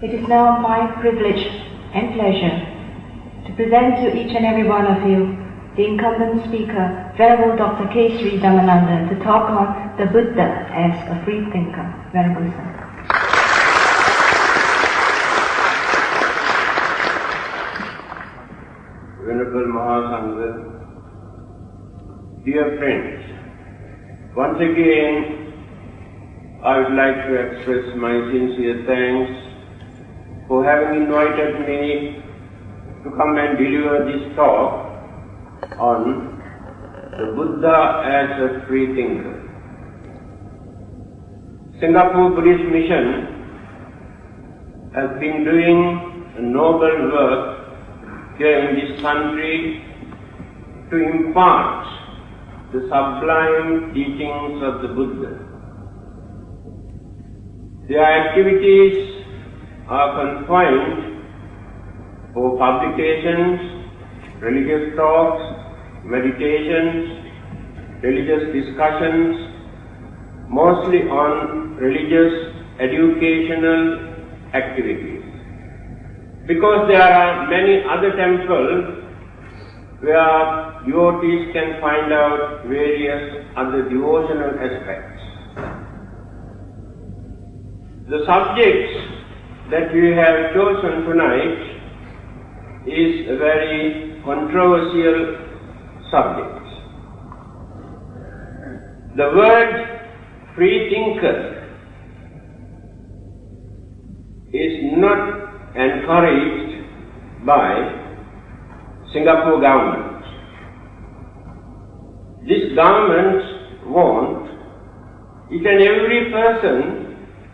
It is now my privilege and pleasure to present to each and every one of you the incumbent speaker, Venerable Dr. K. Sri Dhammananda, to talk on the Buddha as a free thinker. Venerable Sir. Venerable Mahasangha, dear friends, once again I would like to express my sincere thanks for having invited me to come and deliver this talk on the Buddha as a free thinker. Singapore Buddhist Mission has been doing a noble work here in this country to impart the sublime teachings of the Buddha. Their activities are confined for publications, religious talks, meditations, religious discussions, mostly on religious educational activities. Because there are many other temples where devotees can find out various other devotional aspects. The subjects that we have chosen tonight is a very controversial subject. The word free thinker is not encouraged by Singapore government. This government wants each and every person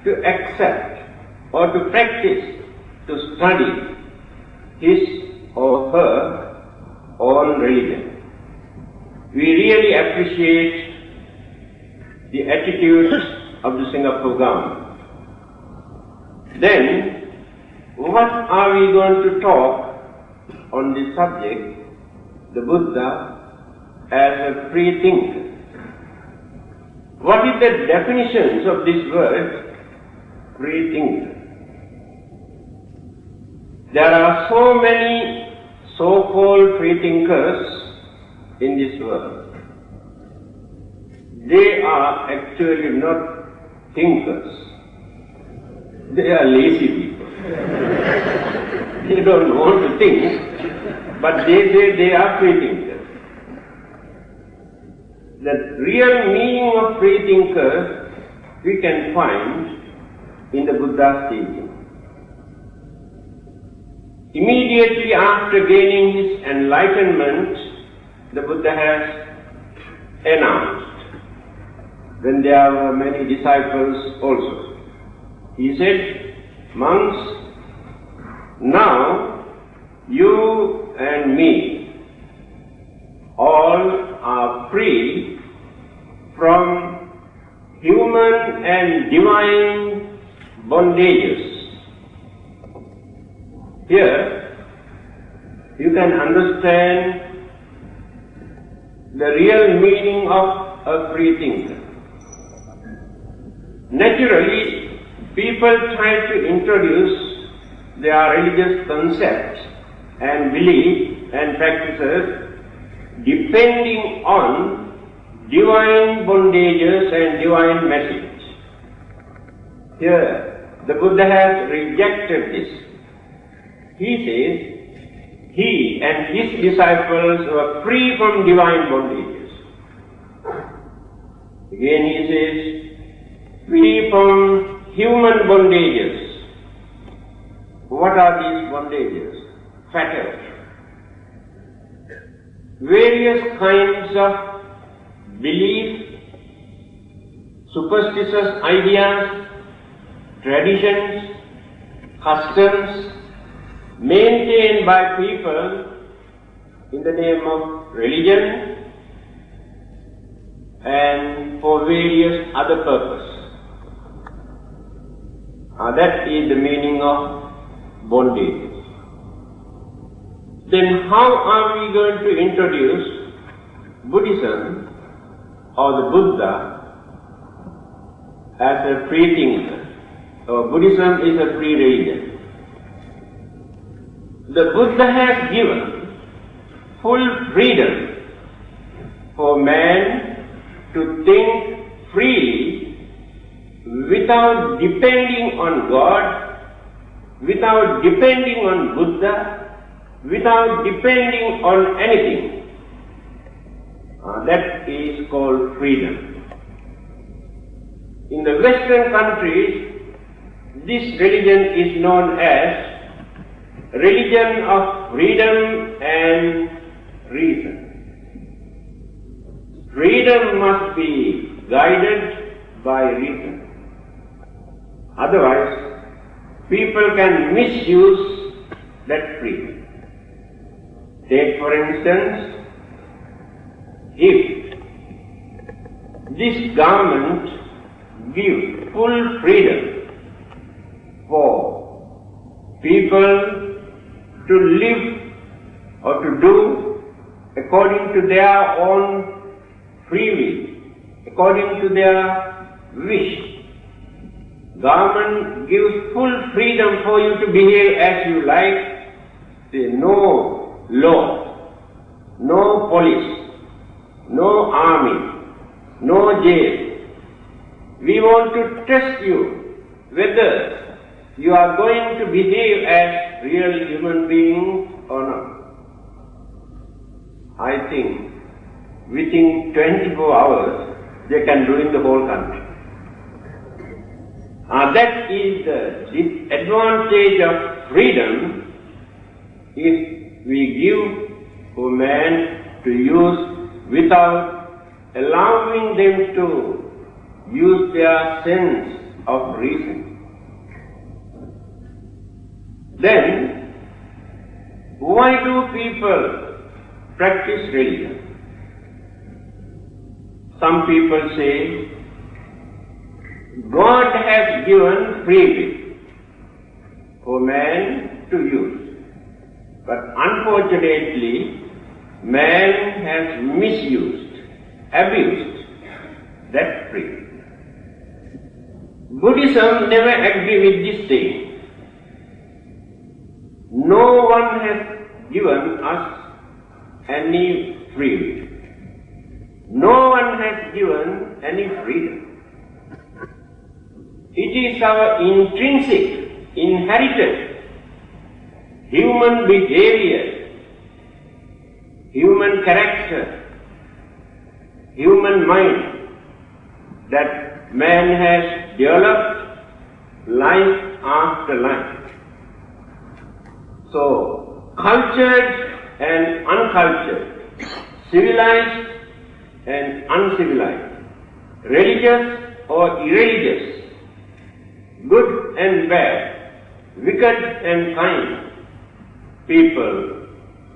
to accept or to practice, to study his or her own religion. We really appreciate the attitude of the Singapore government. Then, what are we going to talk on this subject, the Buddha as a free thinker? What is the definitions of this word, free thinker? There are so many so-called free thinkers in this world. They are actually not thinkers. They are lazy people. They don't want to think, but they say they are free thinkers. The real meaning of free thinker we can find in the Buddha's teaching. Immediately after gaining his enlightenment, the Buddha has announced, when there were many disciples also, he said, monks, now you and me all are free from human and divine bondages. Here, you can understand the real meaning of a free thinker. Naturally, people try to introduce their religious concepts and beliefs and practices depending on divine bondages and divine messages. Here, the Buddha has rejected this. He says, he and his disciples were free from divine bondages. Again he says, free from human bondages. What are these bondages? Fetters. Various kinds of belief, superstitious ideas, traditions, customs, maintained by people in the name of religion and for various other purposes. That is the meaning of bondage. Then how are we going to introduce Buddhism or the Buddha as a free thinker? Buddhism is a free religion. the Buddha has given full freedom for man to think freely without depending on God, without depending on Buddha, without depending on anything. That is called freedom. In the Western countries, this religion is known as religion of freedom and reason. Freedom must be guided by reason. Otherwise, people can misuse that freedom. Take for instance, if this government gives full freedom for people to live or to do according to their own free will, according to their wish. Government gives full freedom for you to behave as you like. There is no law, no police, no army, no jail. We want to test you whether you are going to behave as real human beings or not. I think within 24 hours they can ruin the whole country. That is the disadvantage of freedom if we give for man to use without allowing them to use their sense of reason. Then, why do people practice religion? Some people say, God has given free will for man to use, but unfortunately, man has misused, abused that free will. Buddhism never agrees with this thing. No one has given us any free will. No one has given any freedom. It is our intrinsic, inherited human behavior, human character, human mind that man has developed life after life. So, cultured and uncultured, civilized and uncivilized, religious or irreligious, good and bad, wicked and kind, people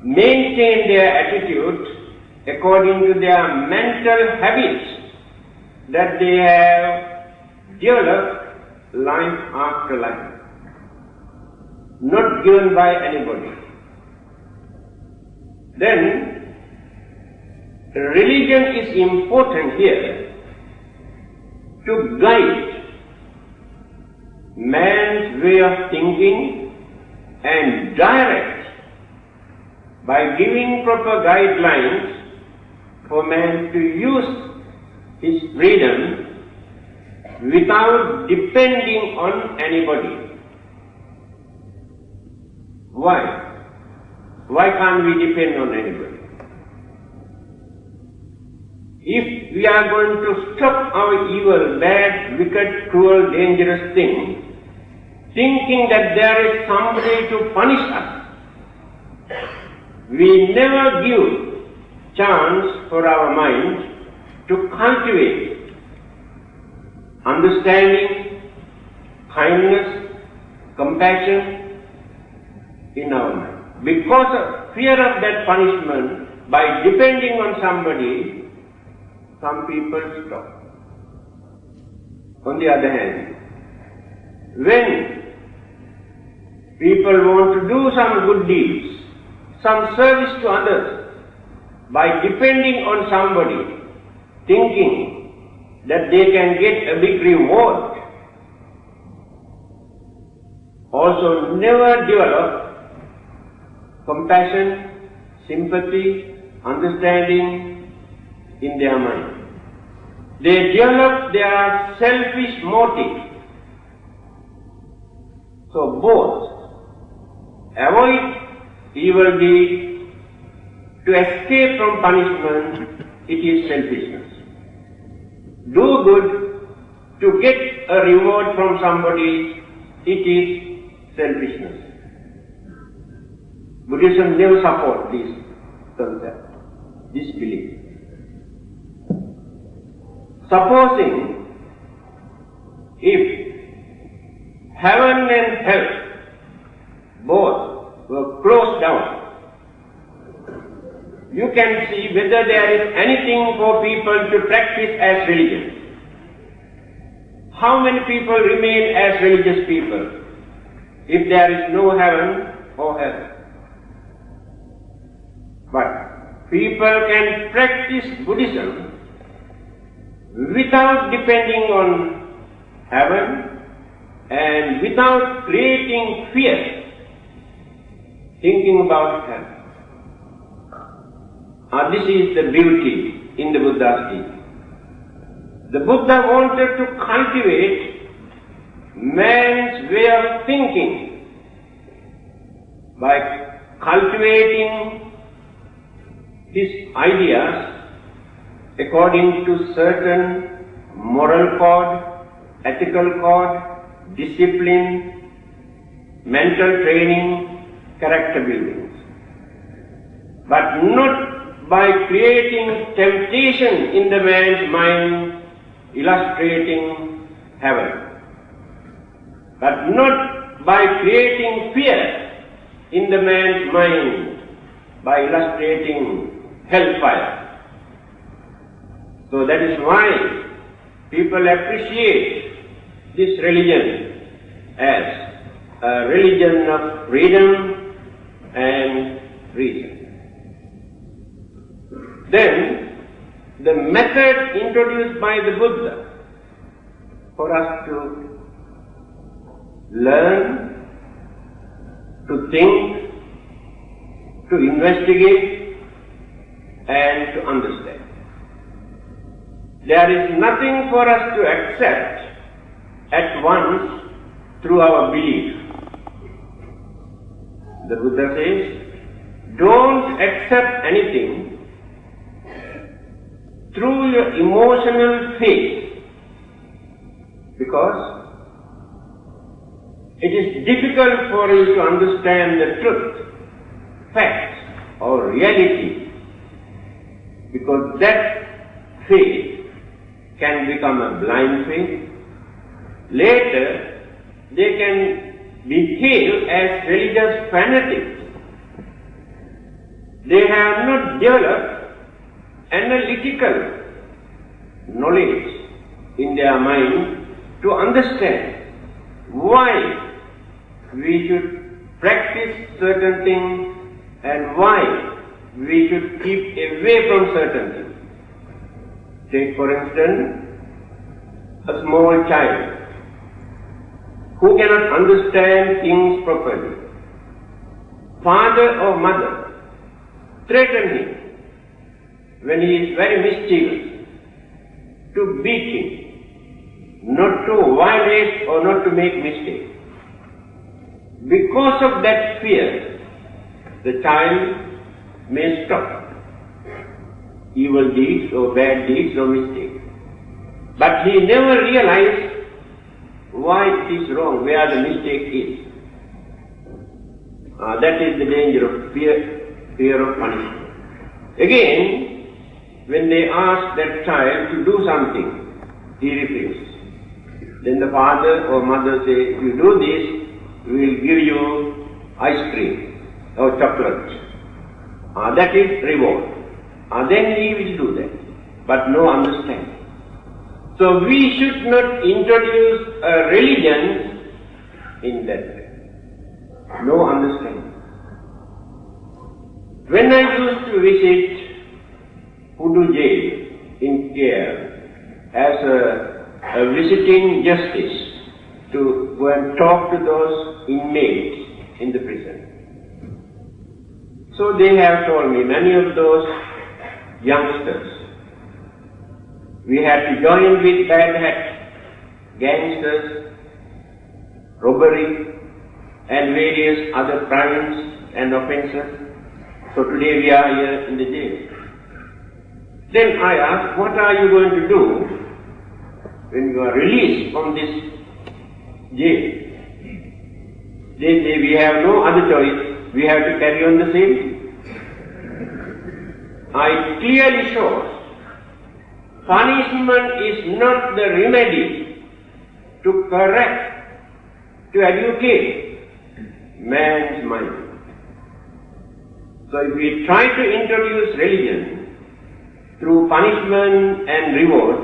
maintain their attitude according to their mental habits that they have developed life after life, not given by anybody. Then, religion is important here to guide man's way of thinking and direct by giving proper guidelines for man to use his freedom without depending on anybody. Why? Why can't we depend on anybody? If we are going to stop our evil, bad, wicked, cruel, dangerous things, thinking that there is somebody to punish us, we never give chance for our mind to cultivate understanding, kindness, compassion in our mind. Because of fear of that punishment, by depending on somebody, some people stop. On the other hand, when people want to do some good deeds, some service to others, by depending on somebody, thinking that they can get a big reward, also never develop compassion, sympathy, understanding in their mind. They develop their selfish motive. So both avoid evil deeds, to escape from punishment, it is selfishness. Do good to get a reward from somebody, it is selfishness. Buddhism never supports this concept, this belief. Supposing if heaven and hell both were closed down, you can see whether there is anything for people to practice as religion. How many people remain as religious people if there is no heaven or hell? But people can practice Buddhism without depending on heaven and without creating fear, thinking about heaven. This is the beauty in the Buddha's teaching. The Buddha wanted to cultivate man's way of thinking by cultivating his ideas according to certain moral code, ethical code, discipline, mental training, character building. But not by creating temptation in the man's mind, illustrating heaven. But not by creating fear in the man's mind, by illustrating hellfire. So that is why people appreciate this religion as a religion of freedom and reason. Then, the method introduced by the Buddha for us to learn, to think, to investigate, and to understand. There is nothing for us to accept at once through our belief. The Buddha says, don't accept anything through your emotional faith, because it is difficult for you to understand the truth, facts or reality, because that faith can become a blind faith. Later, they can behave as religious fanatics. They have not developed analytical knowledge in their mind to understand why we should practice certain things and why we should keep away from certain things. Take for instance a small child who cannot understand things properly. Father or mother threaten him when he is very mischievous to beat him, not to violate or not to make mistakes. Because of that fear, the child may stop evil deeds or bad deeds or mistakes. But he never realized why it is wrong, where the mistake is. That is the danger of fear of punishment. Again, when they ask that child to do something, he refuses. Then the father or mother say, if you do this, we will give you ice cream or chocolate. That is reward. Then he will do that, but no understanding. So we should not introduce a religion in that way. No understanding. When I used to visit Pudu jail in Kerala as a visiting justice to go and talk to those inmates in the prison, So they have told me, many of those youngsters, we had to join with bad hat, gangsters, robbery, and various other crimes and offences. So today we are here in the jail. Then I asked, what are you going to do when you are released from this jail? They say, we have no other choice, we have to carry on the same thing. I clearly show punishment is not the remedy to correct, to educate man's mind. So if we try to introduce religion through punishment and reward,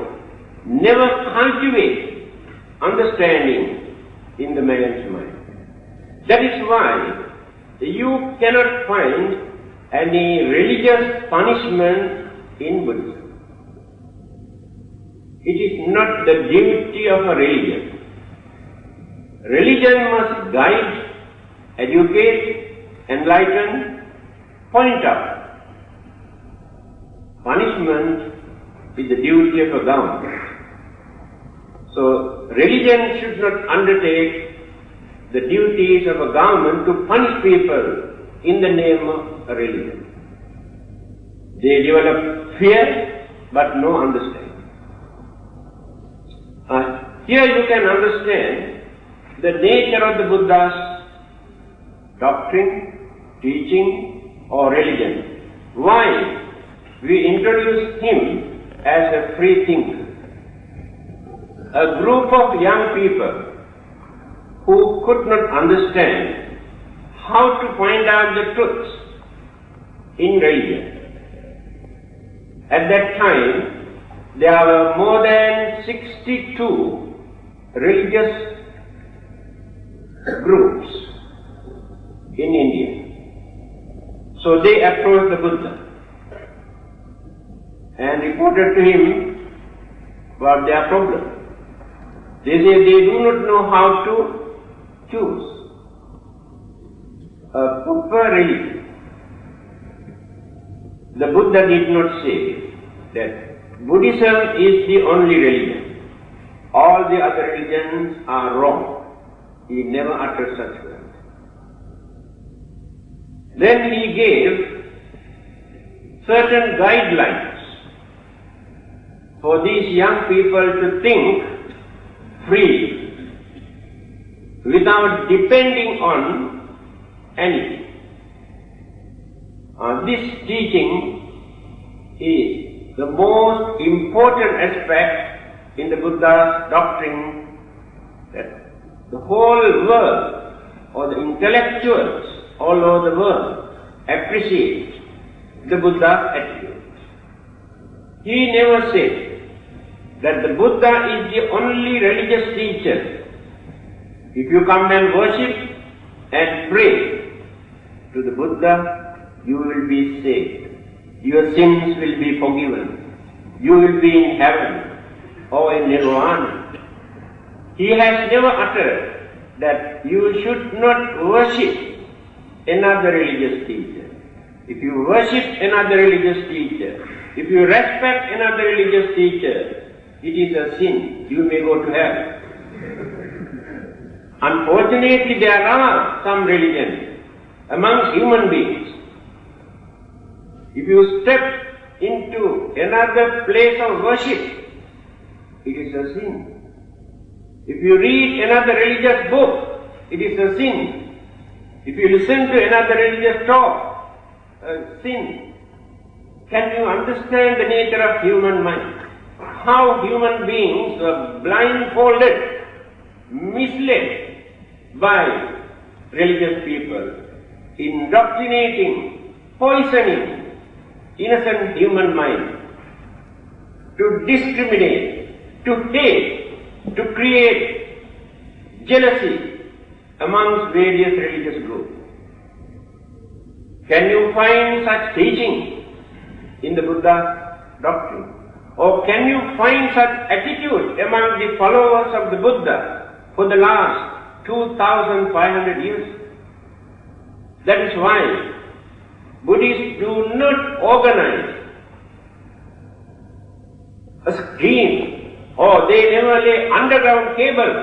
never cultivate understanding in the man's mind. That is why you cannot find any religious punishment in Buddhism. It is not the duty of a religion. Religion must guide, educate, enlighten, point out. Punishment is the duty of a government. So religion should not undertake the duties of a government to punish people in the name of a religion. They develop fear but no understanding. Here you can understand the nature of the Buddha's doctrine, teaching or religion. Why we introduce him as a free thinker. A group of young people who could not understand how to find out the truths in religion. At that time, there were more than 62 religious groups in India. So they approached the Buddha and reported to him about their problem. They say they do not know how to choose a proper religion. The Buddha did not say that Buddhism is the only religion. All the other religions are wrong. He never uttered such words. Then he gave certain guidelines for these young people to think freely, without depending on anything. This teaching is the most important aspect in the Buddha's doctrine, that the whole world or the intellectuals all over the world appreciate the Buddha's attitude. He never said that the Buddha is the only religious teacher. If you come and worship and pray to the Buddha, you will be saved. Your sins will be forgiven. You will be in heaven or in nirvana. He has never uttered that you should not worship another religious teacher. If you worship another religious teacher, if you respect another religious teacher, it is a sin. You may go to hell. Unfortunately, there are some religions among human beings. If you step into another place of worship, it is a sin. If you read another religious book, it is a sin. If you listen to another religious talk, a sin. Can you understand the nature of human mind? How human beings are blindfolded, misled by religious people, indoctrinating, poisoning innocent human mind, to discriminate, to hate, to create jealousy amongst various religious groups. Can you find such teaching in the Buddha's doctrine? Or can you find such attitude among the followers of the Buddha for the last 2,500 years? That is why Buddhists do not organize a scheme, or they never lay underground cables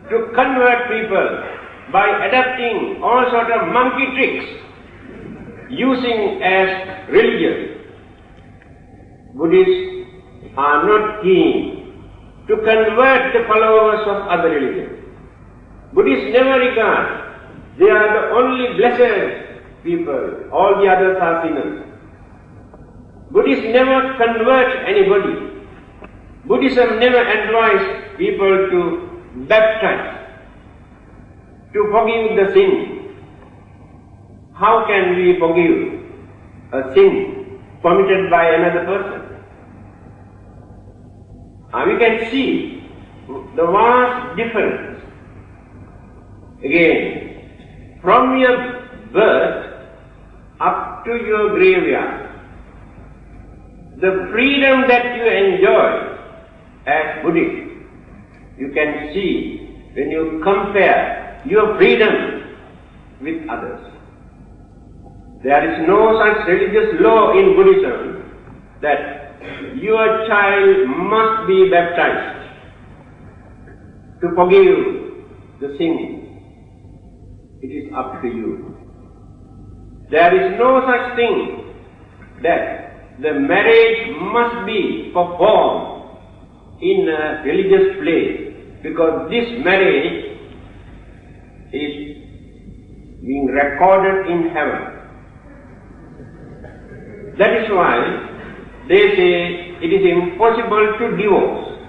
to convert people by adapting all sort of monkey tricks using as religion. Buddhists are not keen to convert the followers of other religions. Buddhists never regard they are the only blessed people, all the others are sinners. Buddhists never convert anybody. Buddhism never advises people to baptize, to forgive the sin. How can we forgive a sin committed by another person? We can see the vast difference. Again, from your birth up to your graveyard, the freedom that you enjoy as Buddhist, you can see when you compare your freedom with others. There is no such religious law in Buddhism that your child must be baptized to forgive the sin. It is up to you. There is no such thing that the marriage must be performed in a religious place, because this marriage is being recorded in heaven. That is why they say it is impossible to divorce,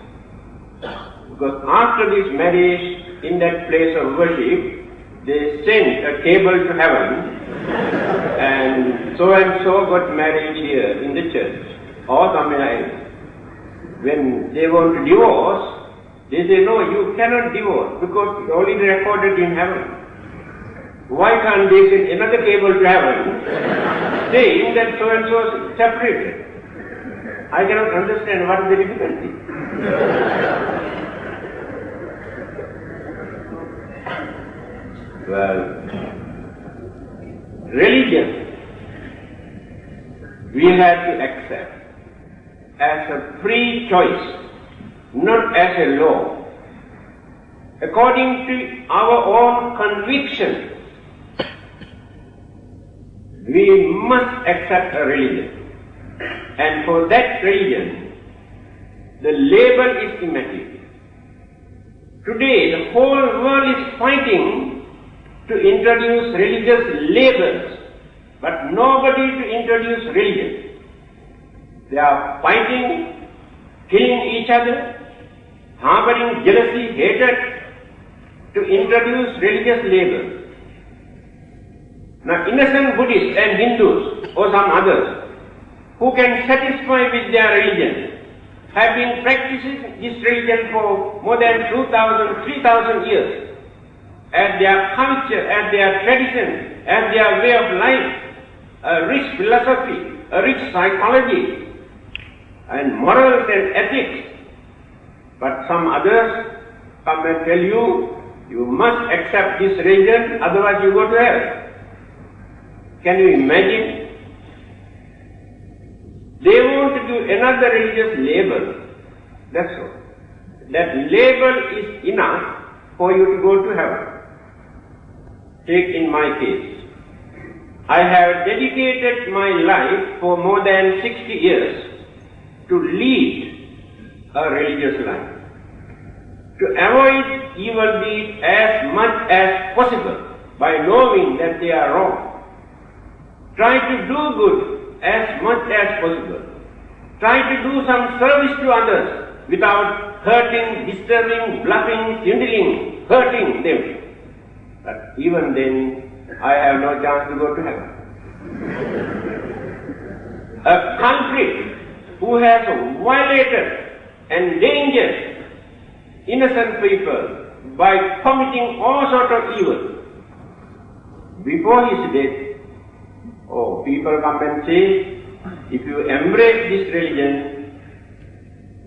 because after this marriage in that place of worship, they sent a cable to heaven and so got married here in the church or somewhere else. When they want to divorce, they say, no, you cannot divorce because it's already recorded in heaven. Why can't they send another cable to heaven saying that so and so is separated? I cannot understand what is the difficulty. Well, religion we have to accept as a free choice, not as a law. According to our own conviction, we must accept a religion. And for that religion, the label is immaterial. Today, the whole world is fighting to introduce religious labels, but nobody to introduce religion. They are fighting, killing each other, harboring jealousy, hatred, to introduce religious labels. Now, innocent Buddhists and Hindus or some others who can satisfy with their religion have been practicing this religion for more than 2,000, 3,000 years as their culture, as their tradition, as their way of life, a rich philosophy, a rich psychology, and morals and ethics. But some others come and tell you, you must accept this religion, otherwise you go to hell. Can you imagine? They want to give another religious label. That's all. That label is enough for you to go to heaven. Take in my case. I have dedicated my life for more than 60 years to lead a religious life, to avoid evil deeds as much as possible by knowing that they are wrong. Try to do good as much as possible. Try to do some service to others without hurting, disturbing, bluffing, swindling, hurting them. But even then, I have no chance to go to heaven. A culprit who has violated and endangered innocent people by committing all sorts of evil, before his death, people come and say, if you embrace this religion,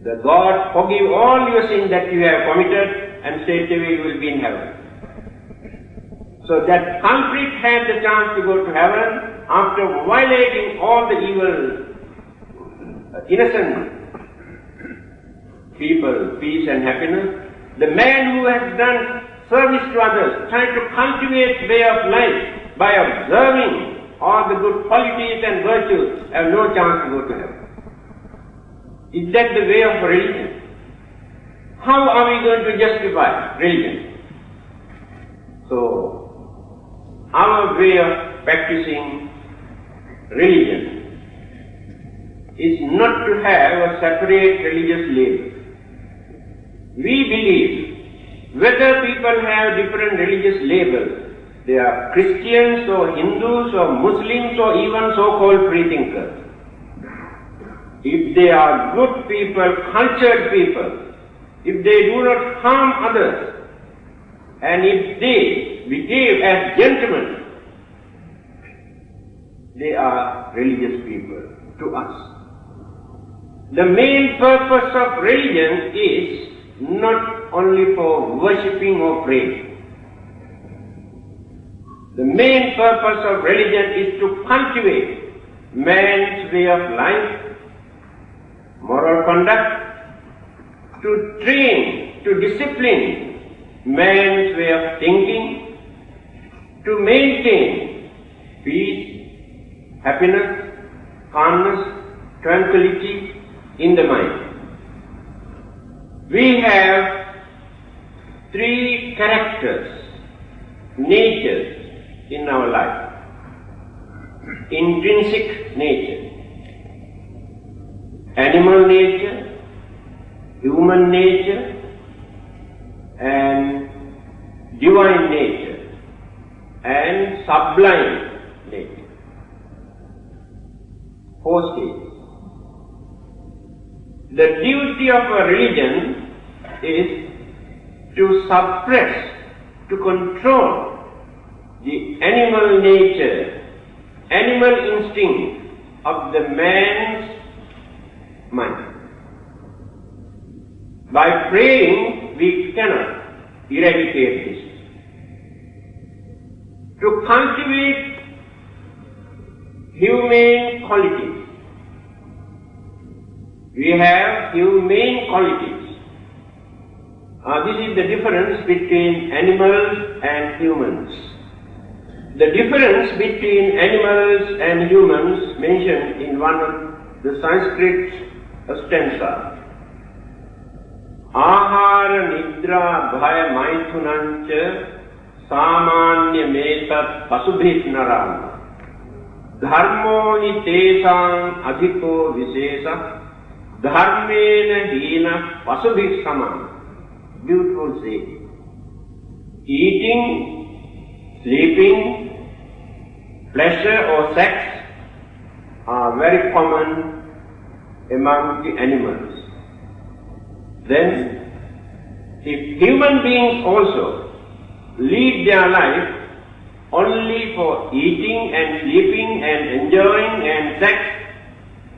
the God forgive all your sins that you have committed and straight away you will be in heaven. So that culprit had the chance to go to heaven after violating all the evil, innocent people, peace and happiness. The man who has done service to others, trying to cultivate way of life by observing all the good qualities and virtues, have no chance to go to heaven. Is that the way of religion? How are we going to justify religion? So, our way of practicing religion is not to have a separate religious label. We believe whether people have different religious labels, they are Christians or Hindus or Muslims or even so-called freethinkers. If they are good people, cultured people, if they do not harm others, and if they behave as gentlemen, they are religious people to us. The main purpose of religion is not only for worshipping or praying. The main purpose of religion is to cultivate man's way of life, moral conduct, to train, to discipline man's way of thinking, to maintain peace, happiness, calmness, tranquility in the mind. We have three characters, natures in our life. Intrinsic nature, animal nature, human nature, and divine nature, and sublime nature. Four stages. The duty of a religion is to suppress, to control the animal nature, animal instinct of the man's mind. By praying, we cannot eradicate this. To cultivate humane qualities, we have humane qualities. This is the difference between animals and humans. The difference between animals and humans mentioned in one of the Sanskrit stanza. Ahara nidra bhaya maithunancha samanya metat pasubhit naram dharmo hi tesang adhiko visesa dharmena hina pasubhit samam. Beautiful saying. Eating, sleeping, pleasure or sex are very common among the animals. Then, if human beings also lead their life only for eating and sleeping and enjoying and sex,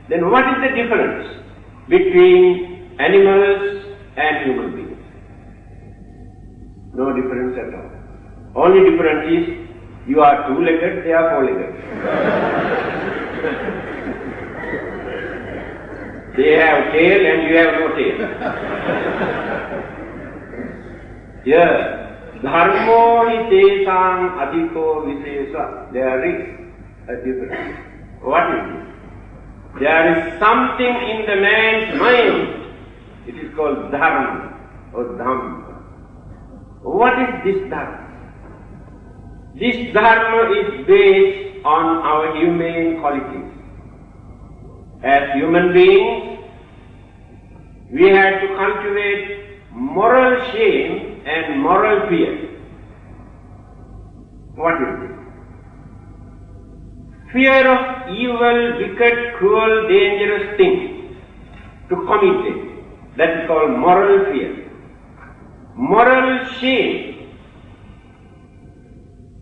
then what is the difference between animals and human beings? No difference at all. Only difference is you are two-legged, they are four-legged. They have tail and you have no tail. Yes, dharmo hi tesang adhiko visesa. There is a difference. What is it? There is something in the man's mind. It is called dharma or Dhamma. What is this dharma? This dharma is based on our humane qualities. As human beings, we have to cultivate moral shame and moral fear. What is it? Fear of evil, wicked, cruel, dangerous things to commit it. That is called moral fear. Moral shame.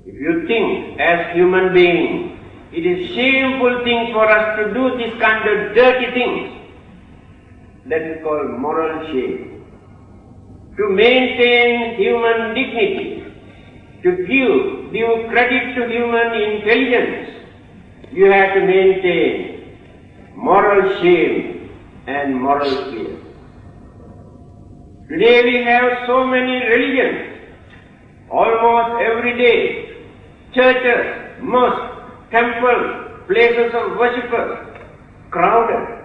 If you think as human beings, it is shameful thing for us to do this kind of dirty things. That is called moral shame. To maintain human dignity, to give give credit to human intelligence, you have to maintain moral shame and moral fear. Today we have so many religions, almost every day, churches, mosques, temples, places of worshippers, crowded.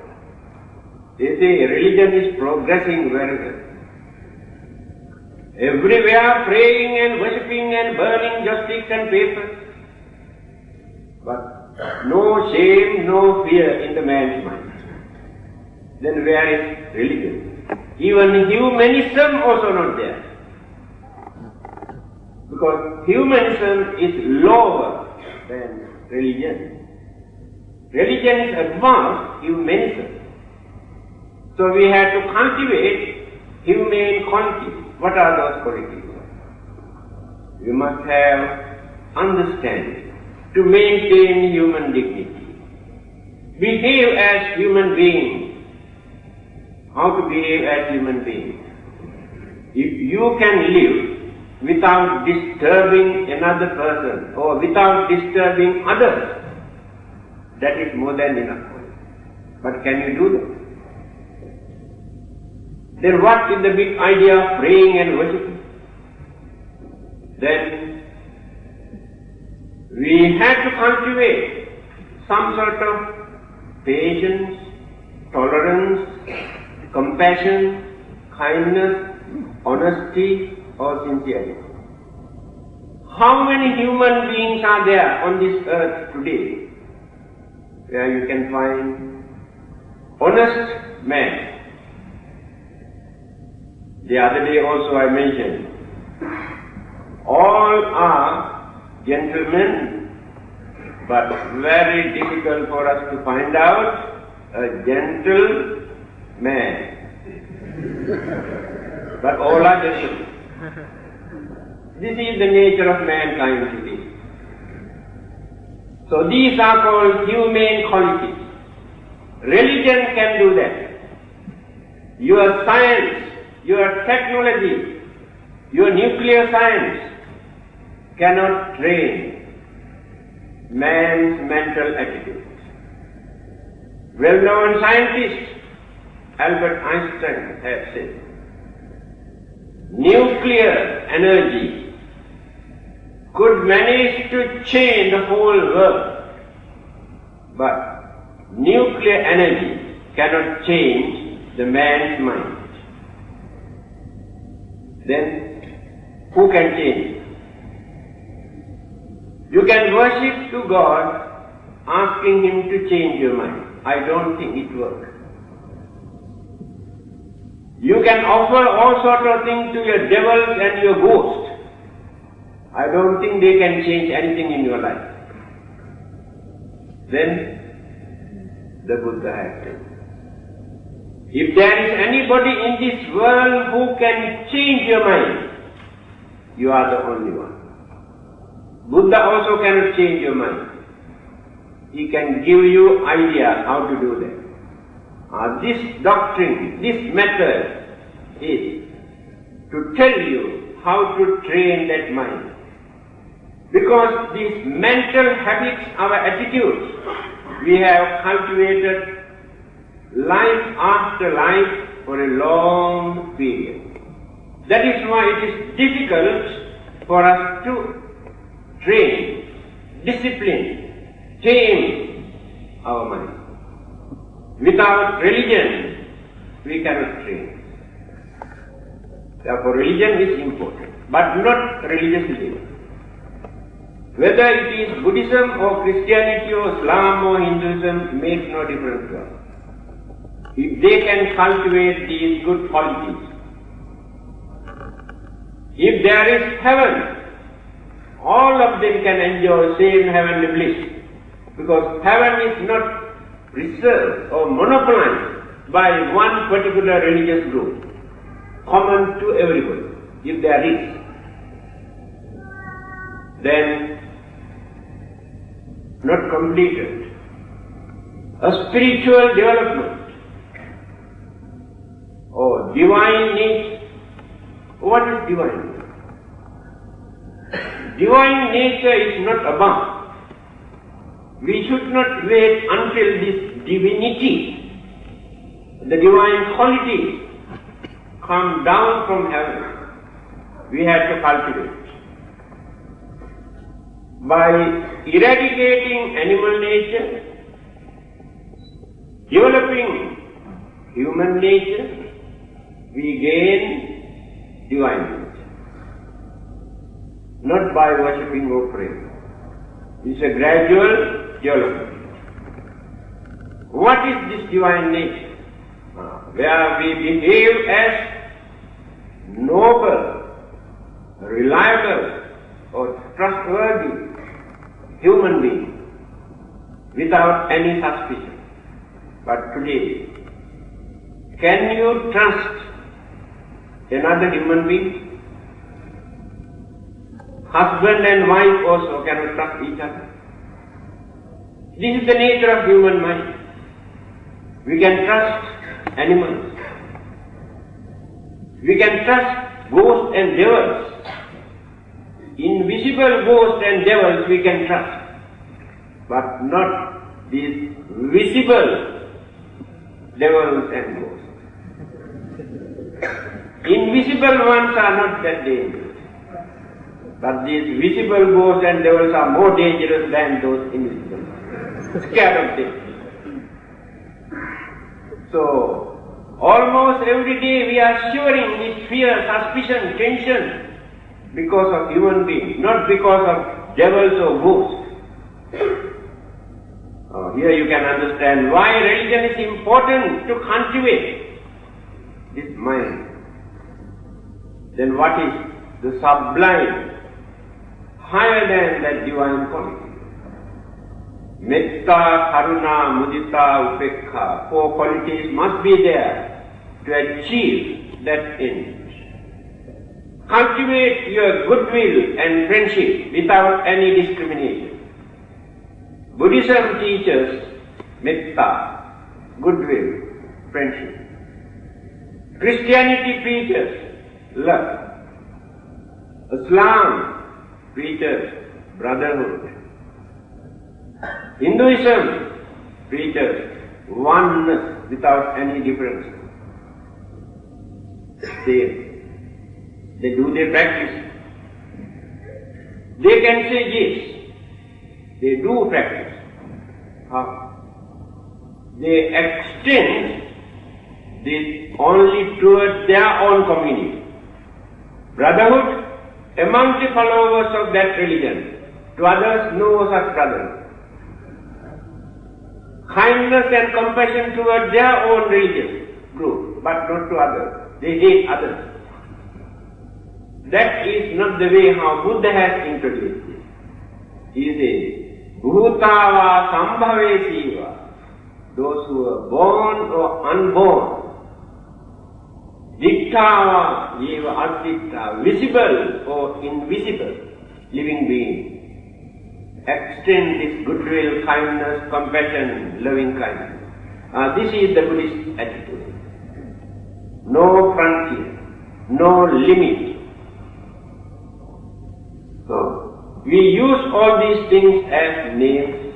They say religion is progressing very well. Everywhere praying and worshipping and burning just sticks and papers. But no shame, no fear in the man's mind. Then where is religion? Even humanism also not there. Because humanism is lower than religion. Religion is advanced humanism. So we have to cultivate humane qualities. What are those qualities? We must have understanding to maintain human dignity. Behave as human beings. How to behave as human beings? If you can live without disturbing another person or without disturbing others, that is more than enough. But can you do that? Then what is the big idea of praying and worshipping? Then we have to cultivate some sort of patience, tolerance, compassion, kindness, honesty or sincerity. How many human beings are there on this earth today where you can find honest men? The other day also I mentioned, all are gentlemen, but very difficult for us to find out a gentle man. But all are gentlemen. This is the nature of mankind today. So these are called humane qualities. Religion can do that. Your science, your technology, your nuclear science cannot train man's mental attitude. Well-known scientist Albert Einstein has said, nuclear energy could manage to change the whole world, but nuclear energy cannot change the man's mind. Then who can change? You can worship to God asking Him to change your mind. I don't think it works. You can offer all sorts of things to your devils and your ghosts. I don't think they can change anything in your life. Then the Buddha has said, if there is anybody in this world who can change your mind, you are the only one. Buddha also cannot change your mind. He can give you ideas how to do that. This doctrine, this method is to tell you how to train that mind. Because these mental habits, our attitudes, we have cultivated life after life for a long period. That is why it is difficult for us to train, discipline, tame our mind. Without religion, we cannot train. Therefore, religion is important, but not religious living. Whether it is Buddhism or Christianity or Islam or Hinduism makes no difference to us. If they can cultivate these good qualities, if there is heaven, all of them can enjoy same heavenly bliss, because heaven is not reserved or monopolized by one particular religious group, common to everybody. If there is, then not completed. A spiritual development or divine need. What is divine? divine nature is not above. We should not wait until this divinity, the divine qualities, come down from heaven. We have to cultivate. By eradicating animal nature, developing human nature, we gain divine nature. Not by worshipping or praying. It's a gradual development. What is this divine nature? Where we behave as noble, reliable, or trustworthy human being without any suspicion. But today, can you trust another human being? Husband and wife also cannot trust each other. This is the nature of human mind. We can trust animals. We can trust ghosts and devils. Invisible ghosts and devils we can trust, but not these visible devils and ghosts. Invisible ones are not that dangerous, but these visible ghosts and devils are more dangerous than those invisible ones. Scared of them. So, almost every day we are shivering with fear, suspicion, tension, because of human beings, not because of devils or ghosts. Here you can understand why religion is important to cultivate this mind. Then what is the sublime, higher than that divine quality? Metta, Karuna, Mudita, Upekha, 4 qualities must be there to achieve that end. Cultivate your goodwill and friendship without any discrimination. Buddhism teaches metta, goodwill, friendship. Christianity preaches love. Islam preaches brotherhood. Hinduism preaches oneness without any difference. They do their practice. They can say yes, they do practice. How? They extend this only towards their own community. Brotherhood among the followers of that religion. To others, no such brotherhood. Kindness and compassion towards their own religious group, but not to others. They hate others. That is not the way how Buddha has introduced it. He says, Bhutava Sambhavesiva, those who are born or unborn, Dittava Yeva Additta, visible or invisible living being, extend this goodwill, kindness, compassion, loving kindness. This is the Buddhist attitude. No frontier, no limit. So, we use all these things as names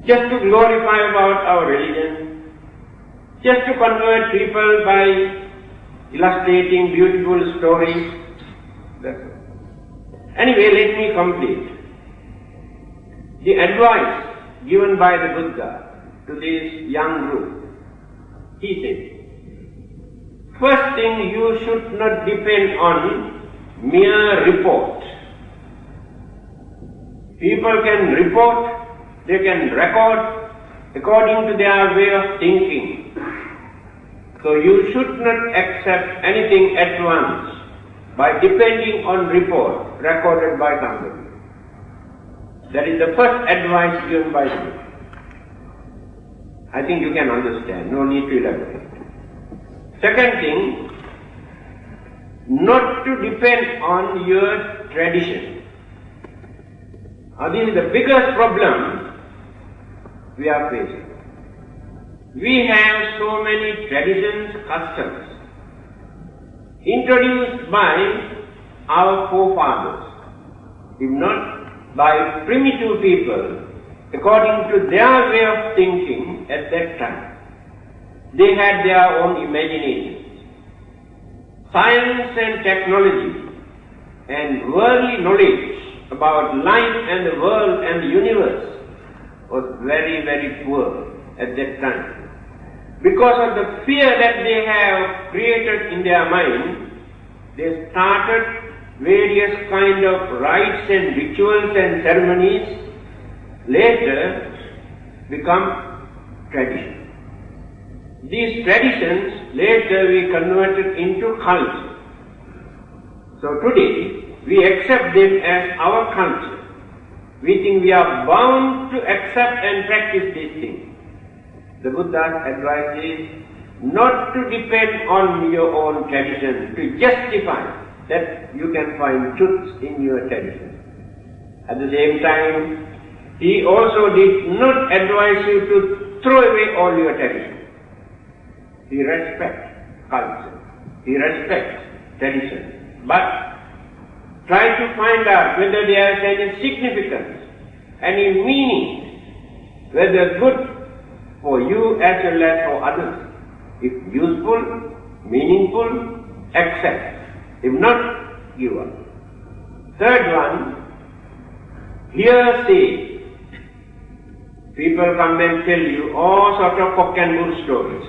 just to glorify about our religion, just to convert people by illustrating beautiful stories. That's all. Anyway, let me complete. The advice given by the Buddha to this young group, he said, first thing, you should not depend on mere report. People can report, they can record according to their way of thinking. So you should not accept anything at once by depending on report recorded by somebody. That is the first advice given by me. I think you can understand, no need to elaborate. Second thing, not to depend on your tradition. This is the biggest problem we are facing. We have so many traditions, customs, introduced by our forefathers, if not by primitive people, according to their way of thinking at that time. They had their own imagination. Science and technology and worldly knowledge about life and the world and the universe was very, very poor at that time. Because of the fear that they have created in their mind, they started various kind of rites and rituals and ceremonies, later become tradition. These traditions later we converted into culture. So today we accept them as our culture. We think we are bound to accept and practice these things. The Buddha's advice is not to depend on your own tradition to justify that you can find truth in your tradition. At the same time, he also did not advise you to throw away all your tradition. He respects culture, he respects tradition, but try to find out whether there is any significance, any meaning, whether good for you as well as for others. If useful, meaningful, accept. If not, give up. Third one, hearsay. People come and tell you all sorts of cock and bull stories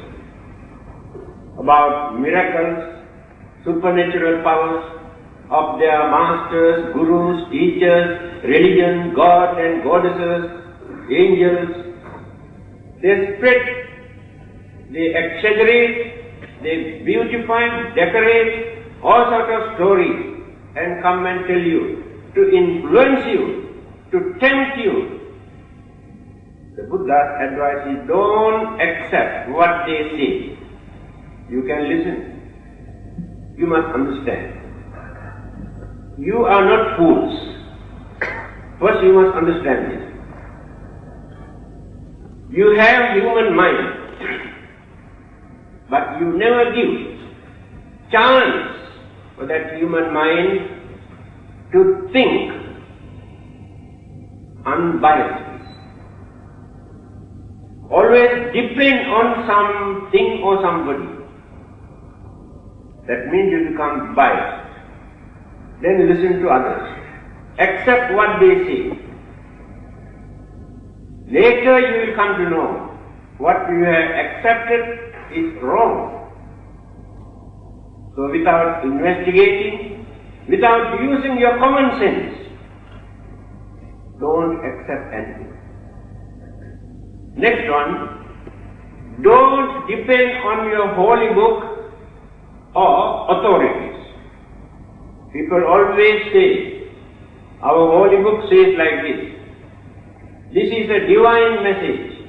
about miracles, supernatural powers of their masters, gurus, teachers, religion, gods and goddesses, angels. They spread, they exaggerate, they beautify, decorate all sorts of stories and come and tell you, to influence you, to tempt you. The Buddha's advice is don't accept what they say. You can listen. You must understand. You are not fools. First you must understand this. You have human mind, but you never give chance for that human mind to think unbiasedly. Always depend on something or somebody. That means you become biased. Then listen to others. Accept what they say. Later you will come to know what you have accepted is wrong. So without investigating, without using your common sense, don't accept anything. Next one, don't depend on your holy book or authorities. People always say, our holy book says like this. This is a divine message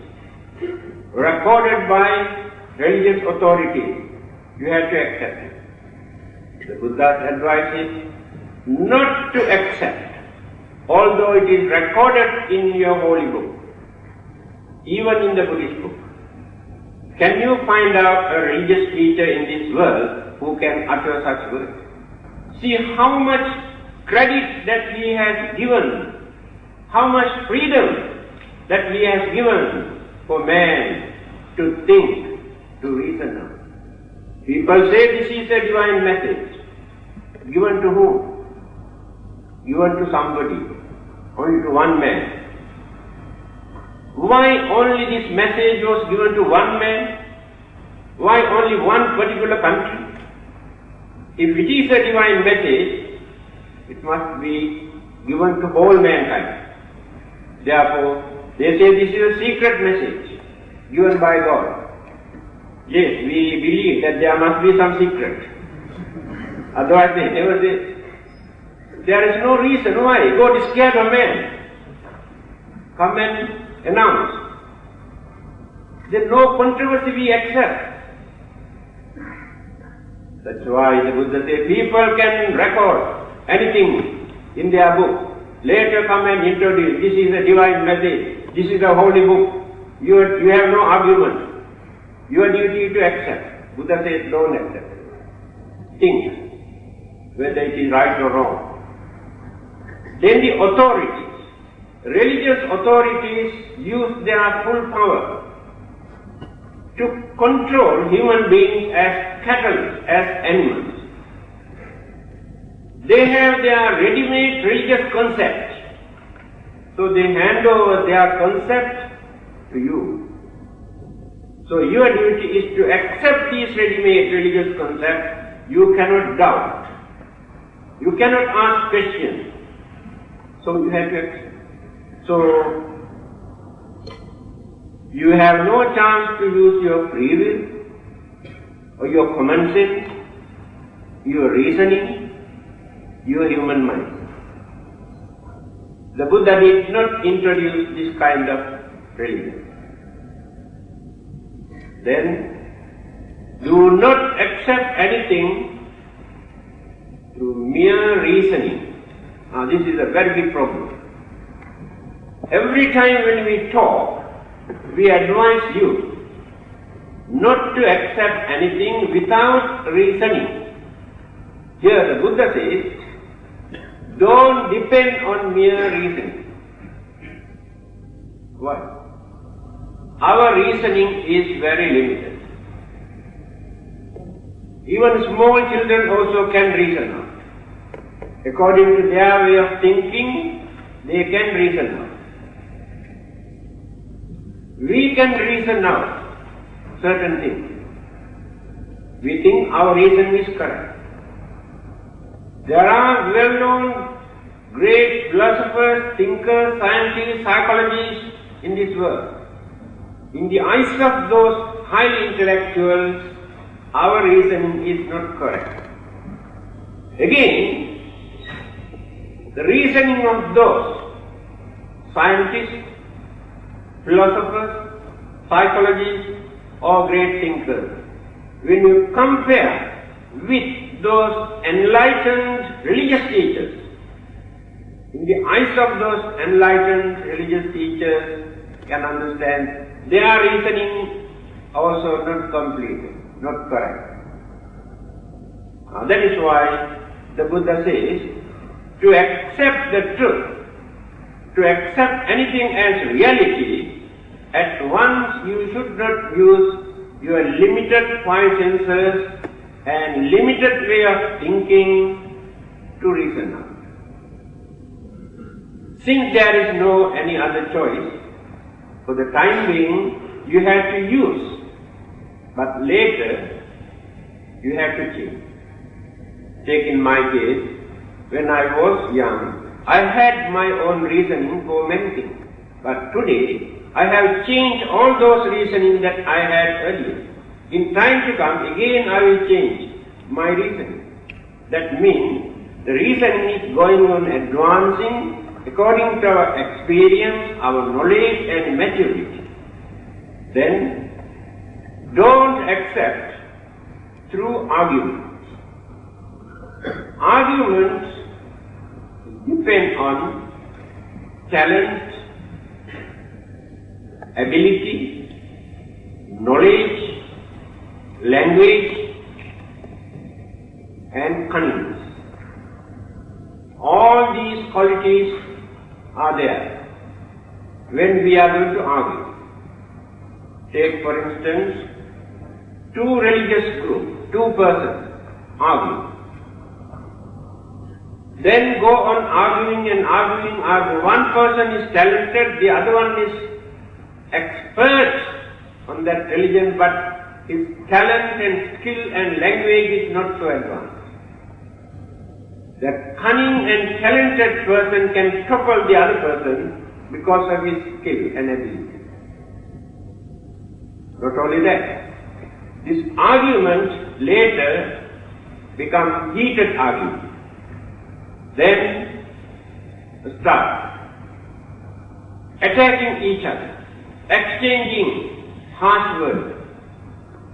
recorded by religious authorities. You have to accept it. The Buddha's advice is not to accept, although it is recorded in your holy book, even in the Buddhist book. Can you find out a religious teacher in this world who can utter such words? See how much credit that he has given, how much freedom that he has given for man to think, to reason out. People say this is a divine message. Given to whom? Given to somebody, only to one man. Why only this message was given to one man? Why only one particular country? If it is a divine message, it must be given to whole mankind. Therefore, they say this is a secret message given by God. Yes, we believe that there must be some secret. Otherwise they never say. There is no reason why God is scared of man. Come and announce. There is no controversy we accept. That's why the Buddha said people can record anything in their book. Later come and introduce, this is a divine message, this is a holy book. You have no argument. Your duty to accept. Buddha says don't accept. Think whether it is right or wrong. Then the authorities. Religious authorities use their full power to control human beings as cattle, as animals. They have their ready-made religious concept, so they hand over their concept to you. So your duty is to accept these ready-made religious concepts. You cannot doubt. You cannot ask questions. So you have to accept. So you have no chance to use your free will or your common sense, your reasoning, your human mind. The Buddha did not introduce this kind of religion. Then, do not accept anything through mere reasoning. Now this is a very big problem. Every time when we talk, we advise you not to accept anything without reasoning. Here the Buddha says, don't depend on mere reasoning. Why? Our reasoning is very limited. Even small children also can reason out. According to their way of thinking, they can reason out. We can reason out certain things. We think our reason is correct. There are well-known great philosophers, thinkers, scientists, psychologists in this world. In the eyes of those highly intellectuals, our reasoning is not correct. Again, the reasoning of those scientists, philosophers, psychologists, or great thinkers, when you compare with those enlightened religious teachers, in the eyes of those enlightened religious teachers, you can understand their reasoning also not complete, not correct. Now that is why the Buddha says, to accept the truth, to accept anything as reality, at once you should not use your limited five senses and limited way of thinking to reason out. Since there is no any other choice, for the time being you have to use, but later you have to change. Take in my case, when I was young, I had my own reasoning for many things, but today I have changed all those reasoning that I had earlier. In time to come, again I will change my reasoning. That means the reasoning is going on advancing according to our experience, our knowledge and maturity. Then, don't accept through arguments. Arguments depend on talent, ability, knowledge, language, and cunning. All these qualities are there when we are going to argue. Take for instance, two religious groups, two persons argue. Then go on arguing and arguing. One person is talented, the other one is expert on that religion, but his talent and skill and language is not so advanced. The cunning and talented person can topple the other person because of his skill and ability. Not only that, this argument later becomes heated argument. Then start attacking each other, exchanging harsh words.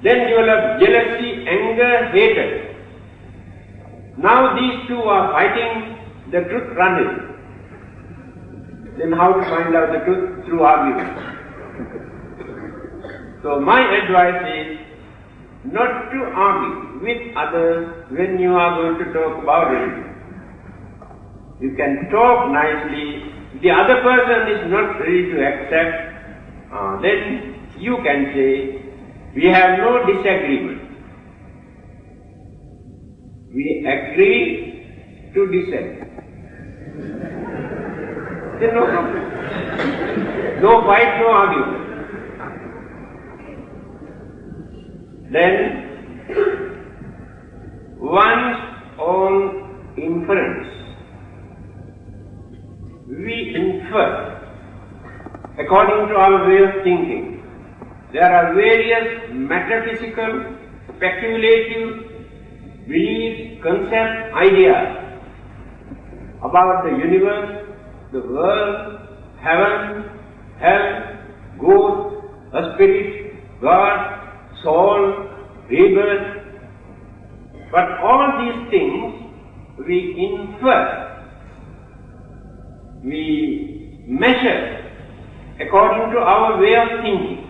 Then develop jealousy, anger, hatred. Now these two are fighting, the truth running. Then how to find out the truth? Through argument. So my advice is not to argue with others when you are going to talk about religion. You can talk nicely. If the other person is not ready to accept, then you can say, we have no disagreement. We agree to disagree. Then no problem. No fight, no argument. Then one's own inference. We infer according to our way of thinking. There are various metaphysical, speculative beliefs, concepts, ideas about the universe, the world, heaven, hell, ghost, a spirit, God, soul, rebirth. But all these things we infer, we measure according to our way of thinking.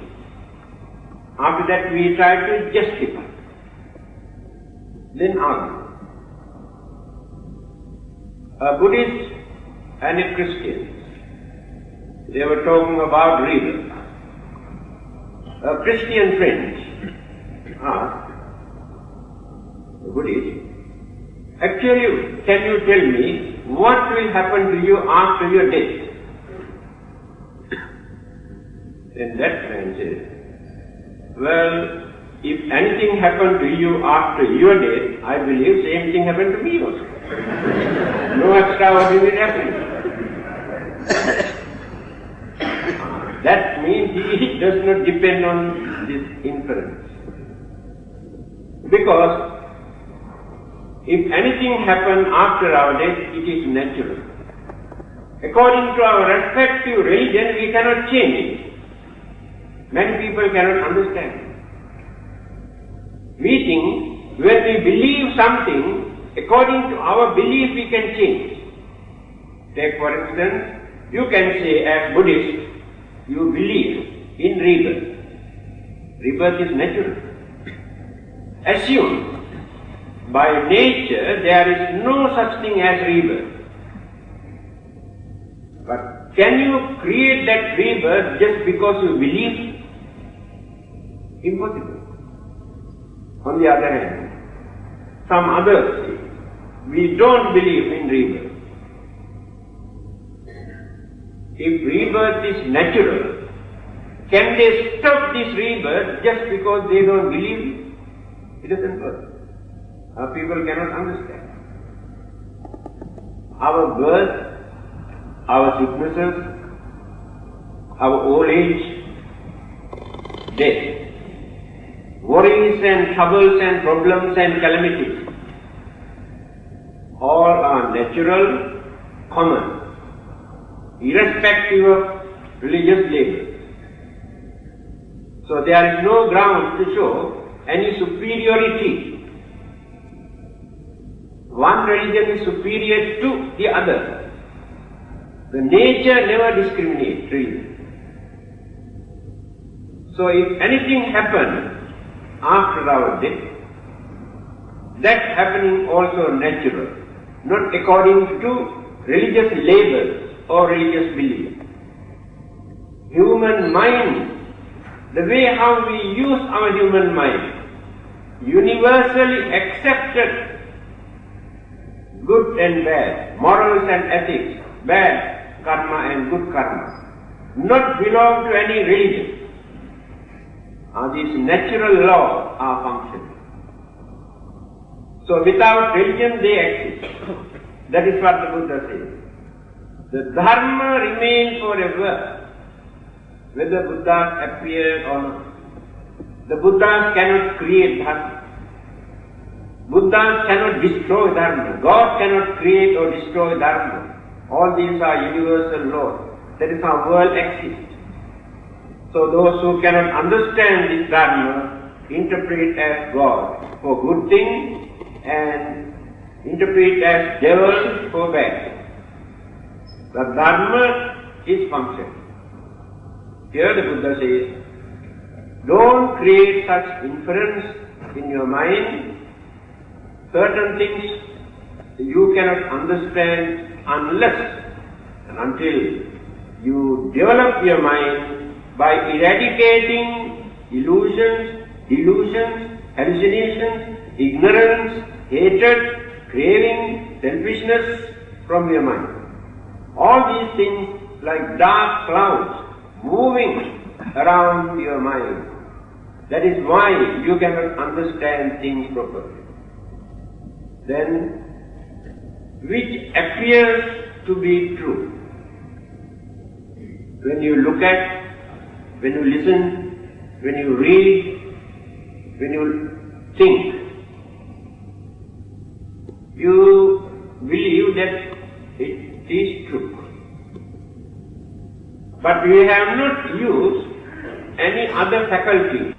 After that we try to justify, then argue. A Buddhist and a Christian, they were talking about rebirth. A Christian friend asked the Buddhist, actually, can you tell me what will happen to you after your death? Then that man said, well, if anything happened to you after your death, I believe same thing happened to me also. No extraordinary happening. That means he does not depend on this inference. Because if anything happens after our death, it is natural. According to our respective religion, we cannot change it. Many people cannot understand. We think when we believe something, according to our belief we can change. Take for instance, you can say as Buddhist, you believe in rebirth. Rebirth is natural. Assume by nature there is no such thing as rebirth. But can you create that rebirth just because you believe? Impossible. On the other hand, some others say, we don't believe in rebirth. If rebirth is natural, can they stop this rebirth just because they don't believe it? It doesn't work. Our people cannot understand. Our birth, our sicknesses, our old age, death, worries and troubles and problems and calamities, all are natural, common, irrespective of religious label. So there is no ground to show any superiority. One religion is superior to the other. The nature never discriminates, really. So if anything happens after our death, that happening also natural, not according to religious labels or religious belief. Human mind, the way how we use our human mind, universally accepted good and bad, morals and ethics, bad karma and good karma, not belong to any religion. These natural laws are functioning. So without religion they exist. That is what the Buddha says. The Dhamma remains forever, whether Buddhas appear or not. The Buddhas cannot create Dhamma. Buddhas cannot destroy Dharma. God cannot create or destroy Dharma. All these are universal laws. That is how world exists. So those who cannot understand this Dharma interpret as God for good things and interpret as devil for bad. The Dharma is function. Here the Buddha says, don't create such inference in your mind. Certain things you cannot understand unless and until you develop your mind by eradicating illusions, delusions, hallucinations, ignorance, hatred, craving, selfishness from your mind. All these things like dark clouds moving around your mind. That is why you cannot understand things properly. Then, which appears to be true? When you look at, when you listen, when you read, when you think, you believe that it is true. But we have not used any other faculty